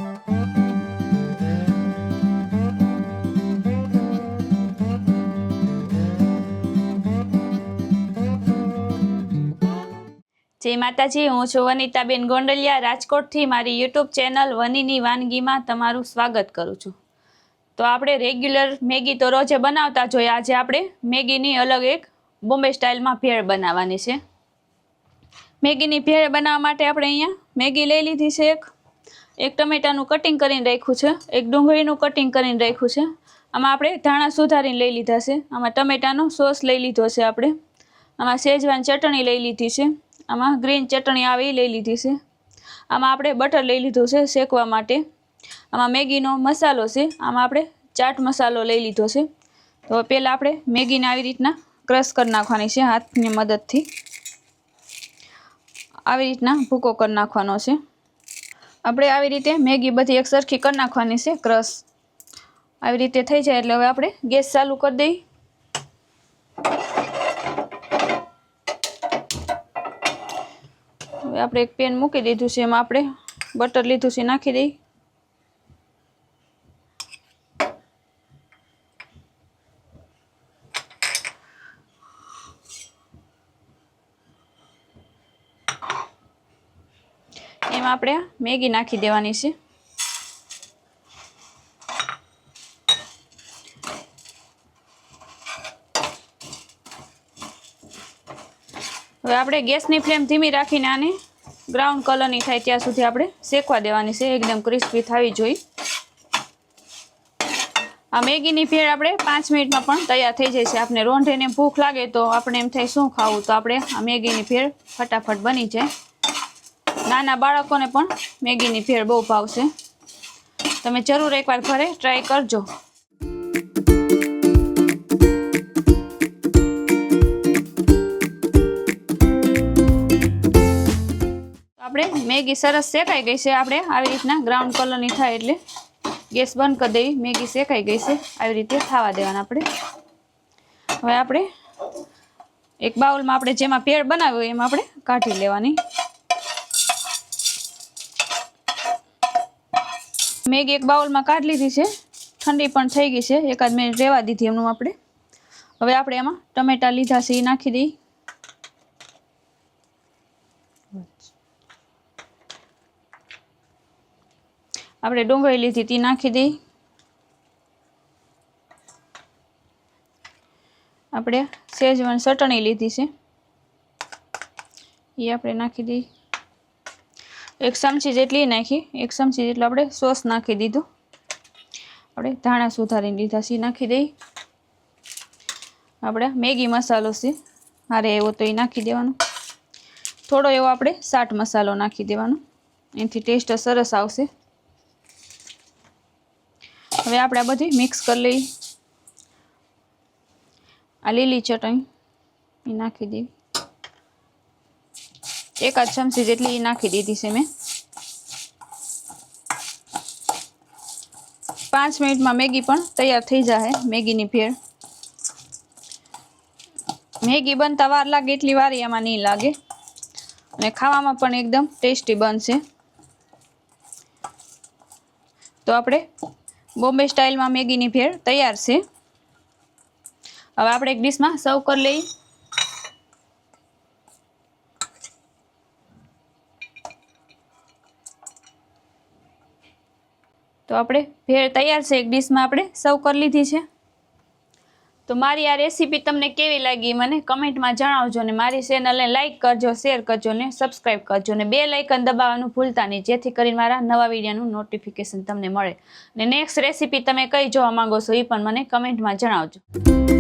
जय माताजी, हूँ छुं वनिताबेन गोंडलिया राजकोटथी। मारी यूट्यूब चेनल वनीनी वानगीमां तमारुं स्वागत करूँ छुं। तो आपणे रेग्युलर मैगी तो रोजे बनावता ज होय। आज आपणे मैगीनी अलग एक बॉम्बे स्टाइल में भेळ बनाववानी छे। मैगीनी भेळ बनाववा माटे आपणे अहींया मैगी लई लीधी छे। एक टमेटानुं कटिंग करीने राख्युं छे, एक डુંગળીનું कटिंग करीने राख्युं छे। आमां आपणे धाणा सुधारीने लई लीधा छे। आमां टमेटानो सॉस लई लीधो छे आपणे। आमां शेजवान चटणी लई लीधी छे। आमां ग्रीन चटणी आवे ए लई लीधी छे। आमां आपणे बटर लई लीधुं छे शेकवा माटे। आमां मैगीनो मसालो छे। आमां आपणे चाट मसालो लई लीधो छे। तो पहेला आपणे मैगीने आवी रीतना क्रश कर नाखवानी छे। हाथनी मददथी आवी रीतना भूको कर नाखवानो छे। आपणे आवी रीते मैगी बधी एक सरखी कर नाखवानी छे क्रश। आवी रीते थई जाय એટલે હવે આપણે ગેસ ચાલુ કરી દઈએ। હવે આપણે એક પેન મૂકી દીધું છે, એમાં આપણે બટર લીધું છે, નાખી દઈએ। એમાં આપણે મેગી નાખી દેવાની છે। હવે આપણે ગેસની ફ્લેમ ધીમી રાખીને આને બ્રાઉન કલરની થાય ત્યાં સુધી આપણે શેકવા દેવાની છે। એકદમ ક્રિસ્પી થવી જોઈએ। આ મેગીની ભેળ આપણે 5 મિનિટમાં પણ તૈયાર થઈ જાય છે। આપણે રોંઢેને ભૂખ લાગે તો આપણે એમ થાય શું ખાવું, તો આપણે આ મેગીની ભેળ ફટાફટ બની જાય। નાના બાળકોને પણ મેગીની ભેળ બહુ ભાવશે। તમે જરૂર એકવાર ઘરે ટ્રાય કરજો। આપણે મેગી સરસ શેકાઈ ગઈ છે। આપણે આવી રીતના બ્રાઉન કલરની થાય એટલે ગેસ બંધ કરી દેવી। મેગી શેકાઈ ગઈ છે, આવી રીતે થવા દેવાના આપણે। હવે આપણે એક બાઉલમાં આપણે જેમાં ભેળ બનાવ્યું એમાં આપણે કાઢી લેવાની। મેગી એક બાઉલમાં કાઢી લીધી છે, ઠંડી પણ થઈ ગઈ છે। એકાદ મિનિટ રહેવા દીધી એમનું આપણે। હવે આપણે એમાં ટમેટા લીધા છે એ નાખી દઈએ। આપણે ડુંગળી લીધી તે નાખી દઈએ। આપણે શેજવાન ચટણી લીધી છે એ આપણે નાખી દઈએ। एक चमची जेटली नाखी, एक चमची जेटलो आपणे सॉस नाखी दीधो। आपणे धाणा सुधारीने लीधा छे नाखी दई। आपणे मैगी मसालो छे हारे एवो तो ए नाखी देवानो। थोड़ो एवो आपणे चाट मसालो नाखी देवानो, एनाथी टेस्ट सरस आवशे। हवे आपणे आ बधी मिक्स कर लईए। आ लीली चटणी ए नाखी देवी। एकाद चमची जेटली नाखी दीधी छे मैं। 5 मिनिट में मैगी पण तैयार थई जाए। मैगीनी भेळ मैगी बनता वार लागे एटली वार एमां नहीं लागे अने खावामां पण एकदम टेस्टी बनशे। तो आपणे बॉम्बे स्टाइल में मैगीनी भेळ तैयार छे। हवे आपणे एक डिश में सर्व कर लईए। तो आपणे भेळ तैयार है, एक डिश में आपणे सर्व कर लीधी है। तो मारी आ रेसिपी तमने केवी लागी मने कमेंट में जणावजो ने मारी चेनल ने लाइक करजो, शेर करजो ने सब्सक्राइब करजो ने बेल आइकन दबाववानुं भूलता नहीं, जेथी करीने मारा नवा विडियोनुं नोटिफिकेशन तमने मळे। ने नेक्स्ट रेसिपी तमे कई जोवा मांगो छो ई पण मने कमेंट में जणावजो।